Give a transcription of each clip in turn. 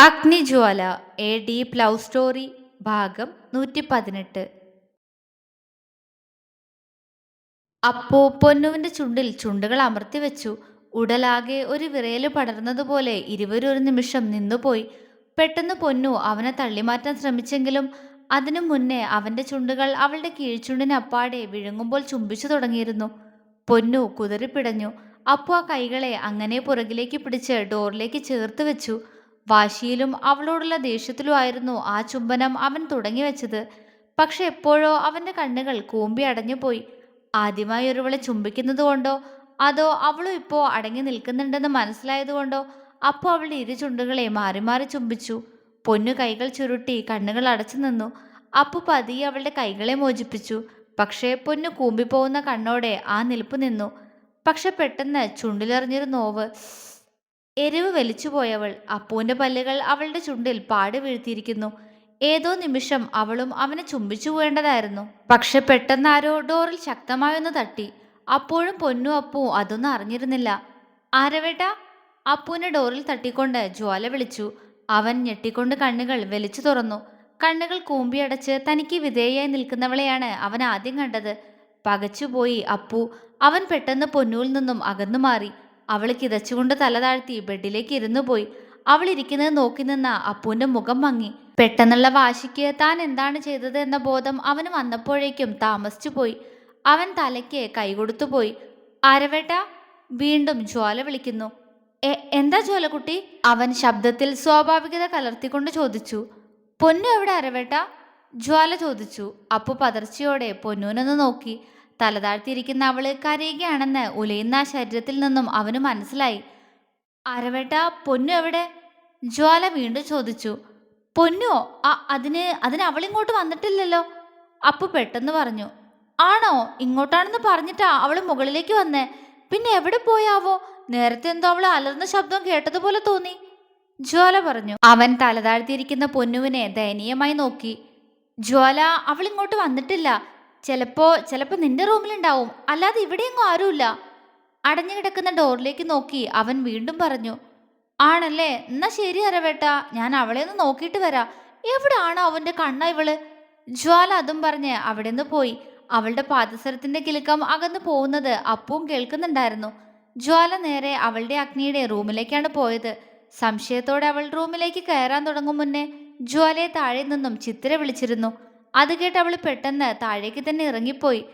അഗ്നിജ്വാല A deep love story ഭാഗം 118. അപ്പോ പൊന്നുവിന്റെ ചുണ്ടിൽ ചുണ്ടുകൾ അമർത്തി വെച്ചു. ഉടലാകെ ഒരു വിറയല് പടർന്നതുപോലെ ഇരുവരും ഒരു നിമിഷം നിന്നുപോയി. പെട്ടെന്ന് പൊന്നു അവനെ തള്ളിമാറ്റാൻ ശ്രമിച്ചെങ്കിലും അതിനു മുന്നേ അവന്റെ ചുണ്ടുകൾ അവളുടെ കീഴ്ചുണ്ടിനപ്പാടെ വിഴുങ്ങുമ്പോൾ ചുംബിച്ചു തുടങ്ങിയിരുന്നു. പൊന്നു കുതറിപ്പിടഞ്ഞു. അപ്പു ആ കൈകളെ അങ്ങനെ പുറകിലേക്ക് പിടിച്ച് ഡോറിലേക്ക് ചേർത്ത് വെച്ചു. വാശിയിലും അവളോടുള്ള ദേഷ്യത്തിലുമായിരുന്നു ആ ചുംബനം അവൻ തുടങ്ങി വെച്ചത്. പക്ഷെ എപ്പോഴോ അവന്റെ കണ്ണുകൾ കൂമ്പി അടഞ്ഞുപോയി. ആദ്യമായി ഒരുവളെ ചുംബിക്കുന്നത് കൊണ്ടോ അതോ അവളും ഇപ്പോ അടങ്ങി നിൽക്കുന്നുണ്ടെന്ന് മനസ്സിലായതുകൊണ്ടോ അപ്പോൾ അവളുടെ ഇരു ചുണ്ടുകളെ മാറി മാറി ചുംബിച്ചു. പൊന്നു കൈകൾ ചുരുട്ടി കണ്ണുകൾ അടച്ചു നിന്നു. അപ്പു പതിയെ അവളുടെ കൈകളെ മോചിപ്പിച്ചു. പക്ഷേ പൊന്നു കൂമ്പിപ്പോകുന്ന കണ്ണോടെ ആ നിൽപ്പ് നിന്നു. പക്ഷെ പെട്ടെന്ന് ചുണ്ടിലെറിഞ്ഞൊരു നോവ്. എരിവ് വലിച്ചുപോയവൾ. അപ്പുവിന്റെ പല്ലുകൾ അവളുടെ ചുണ്ടിൽ പാട് വീഴ്ത്തിയിരിക്കുന്നു. ഏതോ നിമിഷം അവളും അവനെ ചുംബിച്ചു പോകേണ്ടതായിരുന്നു. പക്ഷെ പെട്ടെന്ന് ആരോ ഡോറിൽ ശക്തമായൊന്ന് തട്ടി. അപ്പോഴും പൊന്നു അപ്പു അതൊന്നും അറിഞ്ഞിരുന്നില്ല. ആരവേട്ട? അപ്പുവിനെ ഡോറിൽ തട്ടിക്കൊണ്ട് ജ്വാല വിളിച്ചു. അവൻ ഞെട്ടിക്കൊണ്ട് കണ്ണുകൾ വലിച്ചു തുറന്നു. കണ്ണുകൾ കൂമ്പിയടച്ച് തനിക്ക് വിധേയായി നിൽക്കുന്നവളെയാണ് അവൻ ആദ്യം കണ്ടത്. പകച്ചുപോയി അപ്പു. അവൻ പെട്ടെന്ന് പൊന്നുവിൽ നിന്നും അകന്നു മാറി. അവൾ കിതച്ചുകൊണ്ട് തല താഴ്ത്തി ബെഡിലേക്ക് ഇരുന്നു പോയി. അവൾ ഇരിക്കുന്നത് നോക്കി നിന്ന അപ്പുവിന്റെ മുഖം മങ്ങി. പെട്ടെന്നുള്ള വാശിക്ക് താൻ എന്താണ് ചെയ്തത് എന്ന ബോധം അവന് വന്നപ്പോഴേക്കും താമസിച്ചു പോയി. അവൻ തലയ്ക്ക് കൈകൊടുത്തു പോയി. ആരവേട്ട? വീണ്ടും ജ്വാല വിളിക്കുന്നു. എന്താ ജ്വാലക്കുട്ടി? അവൻ ശബ്ദത്തിൽ സ്വാഭാവികത കലർത്തിക്കൊണ്ട് ചോദിച്ചു. പൊന്നു എവിടെ അരവേട്ട? ജ്വാല ചോദിച്ചു. അപ്പു പതർച്ചയോടെ പൊന്നുവിനൊന്ന് നോക്കി. തലതാഴ്ത്തിയിരിക്കുന്ന അവള് കരയുകയാണെന്ന് ഉലയുന്ന ആ ശരീരത്തിൽ നിന്നും അവന് മനസ്സിലായി. അരവേട്ട, പൊന്നു എവിടെ? ജ്വാല വീണ്ടും ചോദിച്ചു. പൊന്നോ? അതിന് അവളിങ്ങോട്ട് വന്നിട്ടില്ലല്ലോ. അപ്പു പെട്ടെന്ന് പറഞ്ഞു. ആണോ? ഇങ്ങോട്ടാണെന്ന് പറഞ്ഞിട്ടാ അവള് മുകളിലേക്ക് വന്നേ. പിന്നെ എവിടെ പോയാവോ? നേരത്തെ എന്തോ അവള് അലർന്ന ശബ്ദം കേട്ടതുപോലെ തോന്നി. ജ്വാല പറഞ്ഞു. അവൻ തലതാഴ്ത്തിയിരിക്കുന്ന പൊന്നുവിനെ ദയനീയമായി നോക്കി. ജ്വാല, അവളിങ്ങോട്ട് വന്നിട്ടില്ല. ചിലപ്പോ നിന്റെ റൂമിലുണ്ടാവും. അല്ലാതെ ഇവിടെയെങ്ങും ആരുമില്ല. അടഞ്ഞു കിടക്കുന്ന ഡോറിലേക്ക് നോക്കി അവൻ വീണ്ടും പറഞ്ഞു. ആണല്ലേ? എന്നാ ശരി അരവേട്ട, ഞാൻ അവളെ ഒന്ന് നോക്കിയിട്ട് വരാം. എവിടാണ് അവന്റെ കണ്ണ ഇവള്? ജ്വാല അതും പറഞ്ഞ് അവിടെ നിന്ന് പോയി. അവളുടെ പാദസരത്തിന്റെ കിലുക്കം അകന്നു പോകുന്നത് അപ്പവും കേൾക്കുന്നുണ്ടായിരുന്നു. ജ്വാല നേരെ അവളുടെ അഗ്നിയുടെ റൂമിലേക്കാണ് പോയത്. സംശയത്തോടെ അവൾ റൂമിലേക്ക് കയറാൻ തുടങ്ങും മുന്നേ ജ്വാലയെ താഴെ നിന്നും ചിത്ര വിളിച്ചിരുന്നു. അത് കേട്ട് അവൾ പെട്ടെന്ന് താഴേക്ക് തന്നെ ഇറങ്ങിപ്പോയി.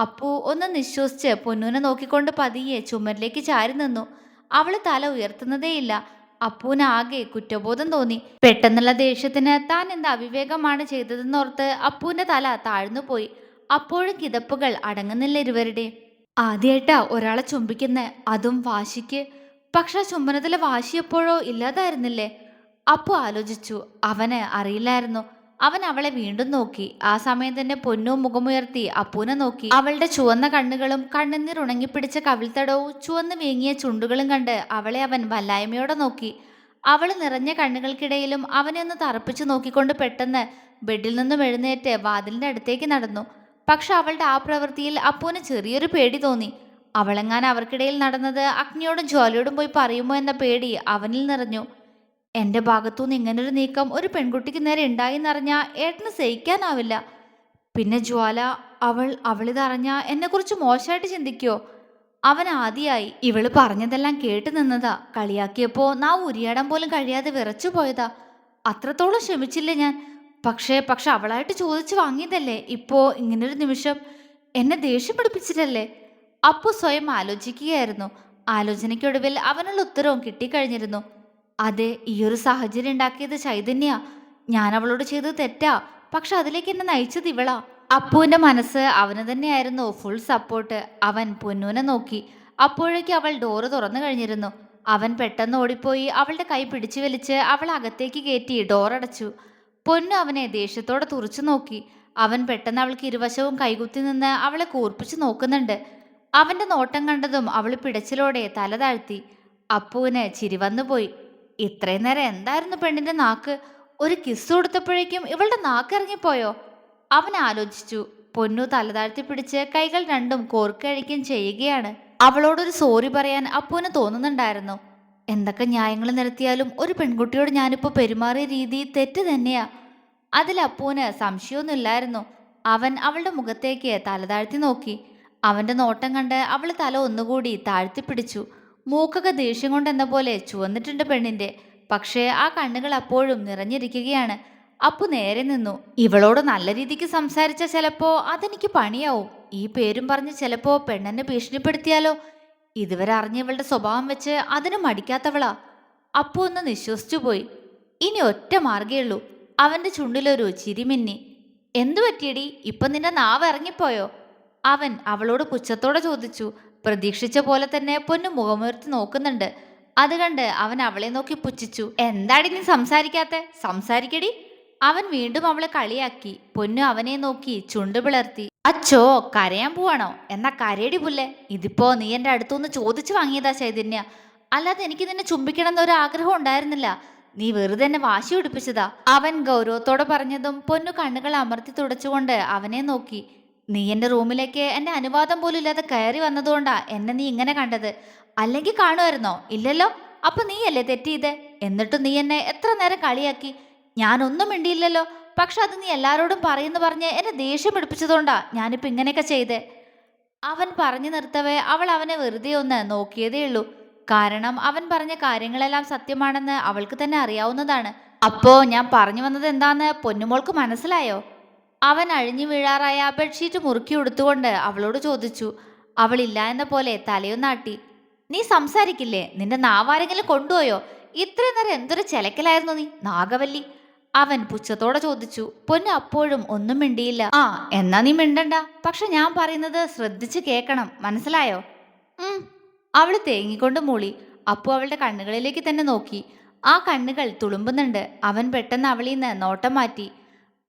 അപ്പു ഒന്ന് നിശ്വസിച്ച് പൊന്നുവിനെ നോക്കിക്കൊണ്ട് പതിയെ ചുമരിലേക്ക് ചാരി നിന്നു. അവള് തല ഉയർത്തുന്നതേയില്ല. അപ്പുവിന് ആകെ കുറ്റബോധം തോന്നി. പെട്ടെന്നുള്ള ദേഷ്യത്തിന് താൻ എന്ത് അവിവേകമാണ് ചെയ്തതെന്നോർത്ത് അപ്പുവിന്റെ തല താഴ്ന്നു പോയി. അപ്പോഴും കിതപ്പുകൾ അടങ്ങുന്നില്ല ഇരുവരുടെ. ആദ്യമായിട്ടാ ഒരാളെ ചുംബിക്കുന്നേ, അതും വാശിക്ക്. പക്ഷെ ആ ചുംബനത്തിലെ വാശി എപ്പോഴോ ഇല്ലാതായിരുന്നില്ലേ? അപ്പു ആലോചിച്ചു. അവന് അറിയില്ലായിരുന്നു. അവൻ അവളെ വീണ്ടും നോക്കി. ആ സമയം തന്നെ പൊന്നു മുഖമുയർത്തി അപ്പൂനെ നോക്കി. അവളുടെ ചുവന്ന കണ്ണുകളും കണ്ണുനീർ ഉണങ്ങിപ്പിടിച്ച കവിൾത്തടവും ചുവന്ന് വീങ്ങിയ ചുണ്ടുകളും കണ്ട് അവളെ അവൻ വല്ലായ്മയോടെ നോക്കി. അവള് നിറഞ്ഞ കണ്ണുകൾക്കിടയിലും അവനെ ഒന്ന് തറപ്പിച്ചു നോക്കിക്കൊണ്ട് പെട്ടെന്ന് ബെഡിൽ നിന്നും എഴുന്നേറ്റ് വാതിലിന്റെ അടുത്തേക്ക് നടന്നു. പക്ഷെ അവളുടെ ആ പ്രവൃത്തിയിൽ അപ്പൂന് ചെറിയൊരു പേടി തോന്നി. അവളെങ്ങാൻ അവർക്കിടയിൽ നടന്നത് അഗ്നിയോടും ജ്വാലയോടും പോയി പറയുമോ എന്ന പേടി അവനിൽ നിറഞ്ഞു. എന്റെ ഭാഗത്തുനിന്ന് ഇങ്ങനൊരു നീക്കം ഒരു പെൺകുട്ടിക്ക് നേരെ ഉണ്ടായിന്നറിഞ്ഞാ ഏട്ടന് സഹിക്കാനാവില്ല. പിന്നെ ജ്വാല, അവളിതറിഞ്ഞ എന്നെക്കുറിച്ച് മോശമായിട്ട് ചിന്തിക്കോ? അവൻ ആദ്യമായി ഇവള് പറഞ്ഞതെല്ലാം കേട്ടു നിന്നതാ. കളിയാക്കിയപ്പോ നാവ് ഉരിയാടാൻ പോലും കഴിയാതെ വിറച്ചു പോയതാ. അത്രത്തോളം ക്ഷമിച്ചില്ലേ ഞാൻ. പക്ഷേ അവളായിട്ട് ചോദിച്ചു വാങ്ങിയതല്ലേ. ഇപ്പോ ഇങ്ങനൊരു നിമിഷം എന്നെ ദേഷ്യം പിടിപ്പിച്ചിട്ടല്ലേ? അപ്പു സ്വയം ആലോചിക്കുകയായിരുന്നു. ആലോചനയ്ക്കൊടുവിൽ അവനുള്ള ഉത്തരവും കിട്ടിക്കഴിഞ്ഞിരുന്നു. അതെ, ഈയൊരു സാഹചര്യം ഉണ്ടാക്കിയത് ചൈതന്യ. ഞാൻ അവളോട് ചെയ്തത് തെറ്റാ. പക്ഷെ അതിലേക്ക് എന്നെ നയിച്ചത് ഇവളാ. അപ്പുവിന്റെ മനസ്സ് അവന് തന്നെയായിരുന്നു ഫുൾ സപ്പോർട്ട്. അവൻ പൊന്നുവിനെ നോക്കി. അപ്പോഴേക്ക് അവൾ ഡോറ് തുറന്നു കഴിഞ്ഞിരുന്നു. അവൻ പെട്ടെന്ന് ഓടിപ്പോയി അവളുടെ കൈ പിടിച്ചു വലിച്ച് അവൾ അകത്തേക്ക് കയറ്റി ഡോറടച്ചു. പൊന്നു അവനെ ദേഷ്യത്തോടെ തുറച്ചു നോക്കി. അവൻ പെട്ടെന്ന് അവൾക്ക് ഇരുവശവും കൈകുത്തി നിന്ന് അവളെ കൂർപ്പിച്ചു നോക്കുന്നുണ്ട്. അവന്റെ നോട്ടം കണ്ടതും അവൾ പിടച്ചിലോടെ തല താഴ്ത്തി. അപ്പുവിന് ചിരി വന്നുപോയി. ഇത്രയും നേരം എന്തായിരുന്നു പെണ്ണിന്റെ നാക്ക്? ഒരു കിസ് കൊടുത്തപ്പോഴേക്കും ഇവളുടെ നാക്ക് ഇറങ്ങിപ്പോയോ? അവൻ ആലോചിച്ചു. പൊന്നു തലതാഴ്ത്തി പിടിച്ച് കൈകൾ രണ്ടും കോർക്കഴിക്കുകയും ചെയ്യുകയാണ്. അവളോടൊരു സോറി പറയാൻ അപ്പുവിന് തോന്നുന്നുണ്ടായിരുന്നു. എന്തൊക്കെ ന്യായങ്ങൾ നിരത്തിയാലും ഒരു പെൺകുട്ടിയോട് ഞാനിപ്പോ പെരുമാറിയ രീതി തെറ്റ് തന്നെയാ. അതിൽ അപ്പൂന് സംശയമൊന്നുമില്ലായിരുന്നു. അവൻ അവളുടെ മുഖത്തേക്ക് തലതാഴ്ത്തി നോക്കി. അവന്റെ നോട്ടം കണ്ട് അവള് തല ഒന്നുകൂടി താഴ്ത്തിപ്പിടിച്ചു. മൂക്കൊക്കെ ദേഷ്യം കൊണ്ടെന്ന പോലെ ചുവന്നിട്ടുണ്ട് പെണ്ണിന്റെ. പക്ഷേ ആ കണ്ണുകൾ അപ്പോഴും നിറഞ്ഞിരിക്കുകയാണ്. അപ്പു നേരെ നിന്നു. ഇവളോട് നല്ല രീതിക്ക് സംസാരിച്ച ചിലപ്പോ അതെനിക്ക് പണിയാവും. ഈ പേരും പറഞ്ഞ് ചിലപ്പോ പെണ്ണെന്നെ ഭീഷണിപ്പെടുത്തിയാലോ? ഇതുവരെ അറിഞ്ഞ ഇവളുടെ സ്വഭാവം വെച്ച് അതിന് മടിക്കാത്തവളാ. അപ്പു ഒന്ന് നിശ്വസിച്ചു പോയി. ഇനി ഒറ്റ മാർഗേ ഉള്ളൂ. അവന്റെ ചുണ്ടിലൊരു ചിരിമിന്നി. എന്തു പറ്റിയടി, ഇപ്പൊ നിന്റെ നാവ് ഇറങ്ങിപ്പോയോ? അവൻ അവളോട് പുച്ഛത്തോടെ ചോദിച്ചു. പ്രതീക്ഷിച്ച പോലെ തന്നെ പൊന്നു മുഖമുയർത്തി നോക്കുന്നുണ്ട്. അത് കണ്ട് അവൻ അവളെ നോക്കി പുച്ഛിച്ചു. എന്താടി നീ സംസാരിക്കാത്തെ? സംസാരിക്കടി. അവൻ വീണ്ടും അവളെ കളിയാക്കി. പൊന്നു അവനെ നോക്കി ചുണ്ടു പിളർത്തി. അച്ചോ, കരയാൻ പോവാണോ? എന്നാ കരയടി പുല്ലേ. ഇതിപ്പോ നീ എന്റെ അടുത്തുനിന്ന് ചോദിച്ചു വാങ്ങിയതാ ചൈതന്യ. അല്ലാതെ എനിക്ക് നിന്നെ ചുംബിക്കണം എന്നൊരു ആഗ്രഹം ഉണ്ടായിരുന്നില്ല. നീ വെറുതെ എന്നെ വാശി പിടിപ്പിച്ചതാ. അവൻ ഗൗരവത്തോടെ പറഞ്ഞതും പൊന്നു കണ്ണുകൾ അമർത്തി തുടച്ചുകൊണ്ട് അവനെ നോക്കി. നീ എന്റെ റൂമിലേക്ക് എന്റെ അനുവാദം പോലും ഇല്ലാതെ കയറി വന്നതുകൊണ്ടാ എന്നെ നീ ഇങ്ങനെ കണ്ടത്. അല്ലെങ്കിൽ കാണുമായിരുന്നോ? ഇല്ലല്ലോ. അപ്പൊ നീയല്ലേ തെറ്റിയത്? എന്നിട്ട് നീ എന്നെ എത്ര നേരം കളിയാക്കി. ഞാനൊന്നും മിണ്ടിയില്ലല്ലോ. പക്ഷെ അത് നീ എല്ലാരോടും പറയുന്നു പറഞ്ഞ് എന്നെ ദേഷ്യം പിടിപ്പിച്ചതുകൊണ്ടാ ഞാനിപ്പോ ഇങ്ങനെയൊക്കെ ചെയ്തേ. അവൻ പറഞ്ഞു നിർത്തവേ അവൾ അവനെ വെറുതെ ഒന്ന് നോക്കിയതേയുള്ളൂ. കാരണം അവൻ പറഞ്ഞ കാര്യങ്ങളെല്ലാം സത്യമാണെന്ന് അവൾക്ക് തന്നെ അറിയാവുന്നതാണ്. അപ്പോ ഞാൻ പറഞ്ഞു വന്നത് എന്താന്ന് പൊന്നുമോൾക്ക് മനസ്സിലായോ? അവൻ അഴിഞ്ഞു വീഴാറായ ബെഡ്ഷീറ്റ് മുറുക്കി ഉടുത്തുകൊണ്ട് അവളോട് ചോദിച്ചു. അവൾ ഇല്ല എന്ന പോലെ തലയൊന്നാട്ടി. നീ സംസാരിക്കില്ലേ? നിന്റെ നാവാരെങ്കിലും കൊണ്ടുപോയോ? ഇത്രയും നേരം എന്തൊരു ചെലക്കലായിരുന്നു നീ, നാഗവല്ലി. അവൻ പുച്ഛത്തോടെ ചോദിച്ചു. പൊന്നു അപ്പോഴും ഒന്നും മിണ്ടിയില്ല. ആ, എന്നാ നീ മിണ്ടണ്ട. പക്ഷെ ഞാൻ പറയുന്നത് ശ്രദ്ധിച്ച് കേക്കണം, മനസ്സിലായോ? ഉം. അവള് തേങ്ങിക്കൊണ്ട് മൂളി. അപ്പു അവളുടെ കണ്ണുകളിലേക്ക് തന്നെ നോക്കി. ആ കണ്ണുകൾ തുളുമ്പുന്നുണ്ട്. അവൻ പെട്ടെന്ന് അവളിൽ നിന്ന് നോട്ടം മാറ്റി.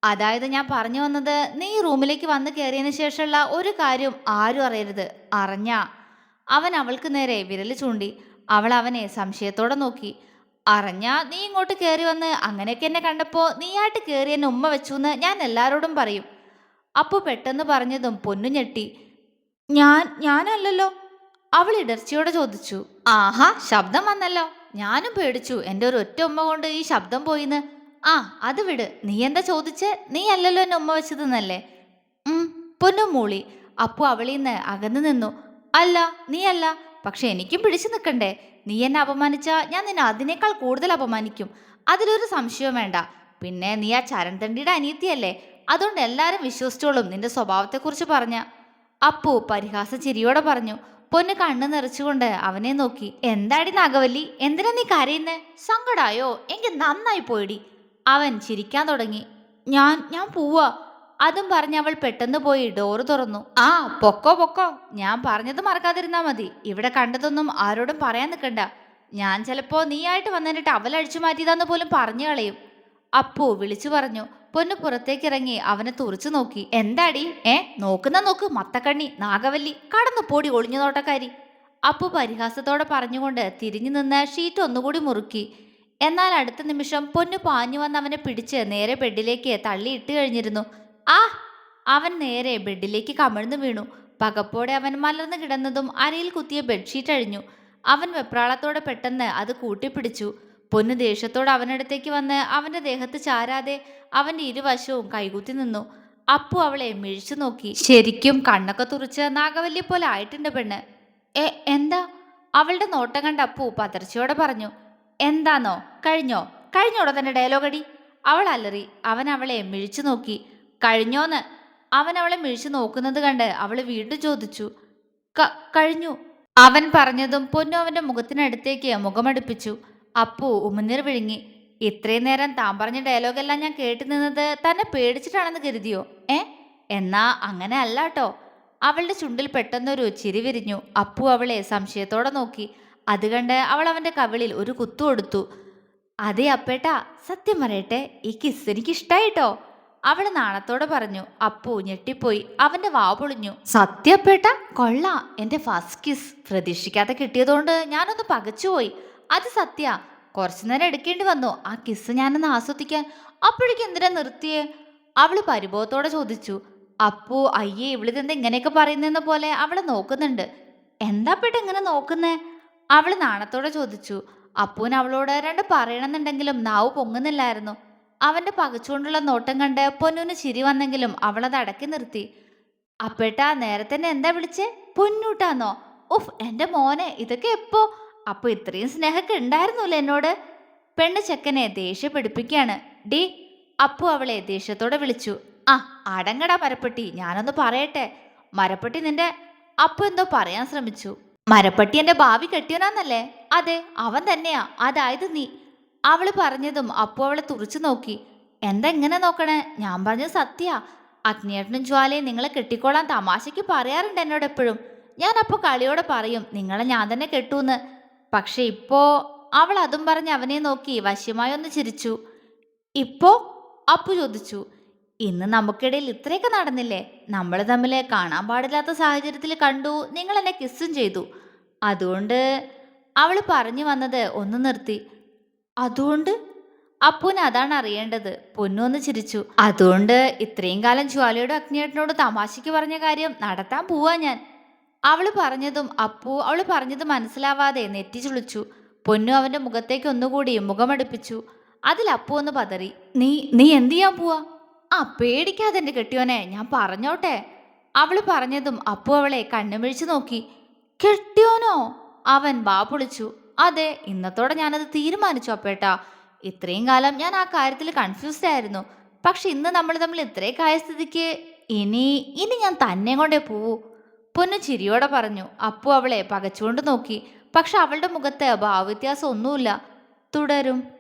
അതായത് ഞാൻ പറഞ്ഞു വന്നത്, നീ ഈ റൂമിലേക്ക് വന്നു കയറിയതിനു ശേഷമുള്ള ഒരു കാര്യം ആരും അറിയരുത്. അറിഞ്ഞാ. അവൻ അവൾക്ക് നേരെ വിരല് ചൂണ്ടി. അവൾ അവനെ സംശയത്തോടെ നോക്കി. അറിഞ്ഞാ നീ ഇങ്ങോട്ട് കയറി വന്ന് അങ്ങനെയൊക്കെ എന്നെ കണ്ടപ്പോ നീയായിട്ട് കയറി എന്നെ ഉമ്മ വെച്ചൂന്ന് ഞാൻ എല്ലാരോടും പറയും. അപ്പു പെട്ടെന്ന് പറഞ്ഞതും പൊന്നു ഞെട്ടി. ഞാനല്ലല്ലോ. അവൾ ഇടർച്ചയോടെ ചോദിച്ചു. ആഹാ, ശബ്ദം വന്നല്ലോ. ഞാനും പേടിച്ചു എൻ്റെ ഒരു ഒറ്റ ഉമ്മ കൊണ്ട് ഈ ശബ്ദം പോയിന്ന്. ആ, അത് വിട്. നീ എന്താ ചോദിച്ചേ? നീ അല്ലല്ലോ എന്നെ ഉമ്മ വെച്ചതെന്നല്ലേ? പൊന്നു മൂളി. അപ്പു അവളിൽ നിന്ന് അകന്നു നിന്നു. അല്ല, നീ അല്ല. പക്ഷെ എനിക്കും പിടിച്ചു നിൽക്കണ്ടേ? നീ എന്നെ അപമാനിച്ചാ ഞാൻ നിന്നെ അതിനേക്കാൾ കൂടുതൽ അപമാനിക്കും. അതിലൊരു സംശയവും വേണ്ട. പിന്നെ നീ ആ ചരൺതണ്ടിയുടെ അനിയത്തിയല്ലേ. അതുകൊണ്ട് എല്ലാരും വിശ്വസിച്ചോളും നിന്റെ സ്വഭാവത്തെക്കുറിച്ച് പറഞ്ഞ. അപ്പു പരിഹാസ ചിരിയോടെ പറഞ്ഞു. പൊന്ന് കണ്ണു നിറച്ചുകൊണ്ട് അവനെ നോക്കി. എന്താടി നാഗവല്ലി, എന്തിനാ നീ കരയുന്നേ? സങ്കടായോ? എങ്കിൽ നന്നായി പോയിടി. അവൻ ചിരിക്കാൻ തുടങ്ങി. ഞാൻ പോവാ. അതും പറഞ്ഞ് അവൾ പെട്ടെന്ന് പോയി ഡോറ് തുറന്നു. ആ, പൊക്കോ പൊക്കോ. ഞാൻ പറഞ്ഞത് മറക്കാതിരുന്നാ മതി. ഇവിടെ കണ്ടതൊന്നും ആരോടും പറയാൻ നിൽക്കണ്ട. ഞാൻ ചിലപ്പോ നീയായിട്ട് വന്നതിന്റെ ടവൽ അഴിച്ചു മാറ്റിയതാന്ന് പോലും പറഞ്ഞു കളയും. അപ്പു വിളിച്ചു പറഞ്ഞു. പൊന്നു പുറത്തേക്കിറങ്ങി അവനെ തുറച്ചു നോക്കി. എന്താടി? നോക്കുന്ന നോക്ക് മത്തക്കണ്ണി, നാഗവല്ലി, കടന്നു പോടി ഒളിഞ്ഞു നോട്ടക്കാരി. അപ്പു പരിഹാസത്തോടെ പറഞ്ഞുകൊണ്ട് തിരിഞ്ഞു നിന്ന് ഷീറ്റ് ഒന്നുകൂടി മുറുക്കി. എന്നാൽ അടുത്ത നിമിഷം പൊന്നു പാഞ്ഞു വന്ന് അവനെ പിടിച്ച് നേരെ ബെഡിലേക്ക് തള്ളിയിട്ട് കഴിഞ്ഞിരുന്നു. ആ! അവൻ നേരെ ബെഡിലേക്ക് കമിഴ്ന്നു വീണു. പകപ്പോടെ അവൻ മലർന്നു കിടന്നതും അരയിൽ കുത്തിയ ബെഡ്ഷീറ്റ് അഴിഞ്ഞു. അവൻ വെപ്രാളത്തോടെ പെട്ടെന്ന് അത് കൂട്ടിപ്പിടിച്ചു. പൊന്നു ദേഷ്യത്തോടെ അവനടുത്തേക്ക് വന്ന് അവന്റെ ദേഹത്ത് ചാരാതെ അവന്റെ ഇരുവശവും കൈകുത്തി നിന്നു. അപ്പു അവളെ മിഴിച്ചു നോക്കി. ശരിക്കും കണ്ണൊക്കെ തുറിച്ച് നാഗവല്ലിയെ പോലെ ആയിട്ടുണ്ട് പെണ്ണ്. എന്താ? അവളുടെ നോട്ടം കണ്ട അപ്പു പതർച്ചയോടെ പറഞ്ഞു. എന്താന്നോ? കഴിഞ്ഞോടോ തന്നെ ഡയലോഗടി. അവൾ അലറി. അവൻ അവളെ മിഴിച്ചു നോക്കി. കഴിഞ്ഞോന്ന്? അവൻ അവളെ മിഴിച്ചു നോക്കുന്നത് കണ്ട് അവള് വീണ്ടും ചോദിച്ചു. കഴിഞ്ഞു. അവൻ പറഞ്ഞതും പൊന്നു അവന്റെ മുഖത്തിനടുത്തേക്ക് മുഖമടുപ്പിച്ചു. അപ്പു ഉമിനീർ വിഴുങ്ങി. ഇത്രയും നേരം താൻ പറഞ്ഞ ഡയലോഗെല്ലാം ഞാൻ കേട്ടു നിന്നത് തന്നെ പേടിച്ചിട്ടാണെന്ന് കരുതിയോ? എന്നാ അങ്ങനെ അല്ല കേട്ടോ. അവളുടെ ചുണ്ടിൽ പെട്ടെന്നൊരു ചിരി വിരിഞ്ഞു. അപ്പു അവളെ സംശയത്തോടെ നോക്കി. അത് കണ്ട് അവൾ അവന്റെ കവിളിൽ ഒരു കുത്തു കൊടുത്തു. അതെ അപ്പേട്ടാ, സത്യം പറയട്ടെ, ഈ കിസ് എനിക്ക് ഇഷ്ടായിട്ടോ. അവള് നാണത്തോടെ പറഞ്ഞു. അപ്പു ഞെട്ടിപ്പോയി. അവന്റെ വാ പൊളിഞ്ഞു. സത്യപ്പേട്ട, കൊള്ളാം. എന്റെ ഫസ്റ്റ് കിസ് പ്രതീക്ഷിക്കാതെ കിട്ടിയതുകൊണ്ട് ഞാനൊന്ന് പകച്ചുപോയി. അത് സത്യ. കുറച്ചു നേരം എടുക്കേണ്ടി വന്നു ആ കിസ് ഞാനൊന്ന് ആസ്വദിക്കാൻ. അപ്പോഴേക്കും എന്തിനാ നിർത്തിയേ? അവള് പരിഭവത്തോടെ ചോദിച്ചു. അപ്പു അയ്യേ, ഇവളിതെന്താ ഇങ്ങനെയൊക്കെ പറയുന്നെന്ന പോലെ അവളെ നോക്കുന്നുണ്ട്. എന്താ പേട്ട ഇങ്ങനെ നോക്കുന്നേ? അവള് നാണത്തോടെ ചോദിച്ചു. അപ്പൂന് അവളോട് രണ്ട് പറയണമെന്നുണ്ടെങ്കിലും നാവ് പൊങ്ങുന്നില്ലായിരുന്നു. അവന്റെ പകച്ചുകൊണ്ടുള്ള നോട്ടം കണ്ട് പൊന്നൂന് ചിരി വന്നെങ്കിലും അവളത് അടക്കി നിർത്തി. അപ്പേട്ടാ, നേരത്തെ എന്നെ എന്താ വിളിച്ചേ? പൊന്നൂട്ടാന്നോ? ഉഫ്, എന്റെ മോനെ, ഇതൊക്കെ എപ്പോ? അപ്പൊ ഇത്രയും സ്നേഹമൊക്കെ ഉണ്ടായിരുന്നല്ലേ എന്നോട്? പെണ്ണ് ചെക്കനെ ദേഷ്യപ്പെടുപ്പിക്കുകയാണ്. ഡി, അപ്പു അവളെ ദേഷ്യത്തോടെ വിളിച്ചു. ആ, അടങ്ങടാ മരപ്പെട്ടി, ഞാനൊന്ന് പറയട്ടെ. മരപ്പെട്ടി നിന്റെ... അപ്പു എന്തോ പറയാൻ ശ്രമിച്ചു. മരപ്പട്ടി എന്റെ ഭാവി കെട്ടിയോനാന്നല്ലേ? അതെ, അവൻ തന്നെയാ. അതായത് നീ. അവള് പറഞ്ഞതും അപ്പു അവളെ തുറച്ചു നോക്കി. എന്താ ഇങ്ങനെ നോക്കണേ? ഞാൻ പറഞ്ഞത് സത്യാ. അഗ്നിയേട്ടനും ജ്വാലയും നിങ്ങളെ കെട്ടിക്കോളാൻ തമാശയ്ക്ക് പറയാറുണ്ട് എന്നോട് എപ്പോഴും. ഞാൻ അപ്പോൾ കളിയോടെ പറയും നിങ്ങളെ ഞാൻ തന്നെ കെട്ടൂന്ന്. പക്ഷെ ഇപ്പോ... അവൾ അതും പറഞ്ഞ് അവനെ നോക്കി വശ്യമായി ഒന്ന് ചിരിച്ചു. ഇപ്പോ? അപ്പു ചോദിച്ചു. ഇന്ന് നമുക്കിടയിൽ ഇത്രയൊക്കെ നടന്നില്ലേ? നമ്മൾ തമ്മിൽ കാണാൻ പാടില്ലാത്ത സാഹചര്യത്തിൽ കണ്ടു, നിങ്ങൾ എന്നെ കിസ്സും ചെയ്തു. അതുകൊണ്ട്... അവൾ പറഞ്ഞു വന്നത് ഒന്ന് നിർത്തി. അതുകൊണ്ട്? അപ്പൂന് അതാണ് അറിയേണ്ടത്. പൊന്നു ഒന്ന് ചിരിച്ചു. അതുകൊണ്ട് ഇത്രയും കാലം ജ്വാലയോടും അഗ്നിയേട്ടനോട് തമാശയ്ക്ക് പറഞ്ഞ കാര്യം നടത്താൻ പോവാ ഞാൻ. അവള് പറഞ്ഞത് മനസ്സിലാവാതെ നെറ്റി ചുളിച്ചു. പൊന്നു അവന്റെ മുഖത്തേക്ക് ഒന്നുകൂടി മുഖമടുപ്പിച്ചു. അതിൽ അപ്പു ഒന്ന് പതറി. നീ എന്ത് ചെയ്യാൻ പോവാ? ആ, പേടിക്കാതെ എന്റെ കെട്ടിയോനെ, ഞാൻ പറഞ്ഞോട്ടെ. അവള് പറഞ്ഞതും അപ്പു അവളെ കണ്ണുമിഴിച്ചു നോക്കി. കെട്ടിയോനോ? അവൻ വാ പൊളിച്ചു. അതെ, ഇന്നത്തോടെ ഞാനത് തീരുമാനിച്ചു അപ്പേട്ടാ. ഇത്രയും കാലം ഞാൻ ആ കാര്യത്തിൽ കൺഫ്യൂസ്ഡ് ആയിരുന്നു. പക്ഷെ ഇന്ന് നമ്മൾ തമ്മിൽ ഇത്രയൊക്കെ ആയ സ്ഥിതിക്ക് ഇനി ഇനി ഞാൻ തന്നെ കൊണ്ടേ പോവൂ. പൊന്നു ചിരിയോടെ പറഞ്ഞു. അപ്പു അവളെ പകച്ചുകൊണ്ട് നോക്കി. പക്ഷെ അവളുടെ മുഖത്ത് ഭാവവ്യത്യാസം ഒന്നുമില്ല. തുടരും.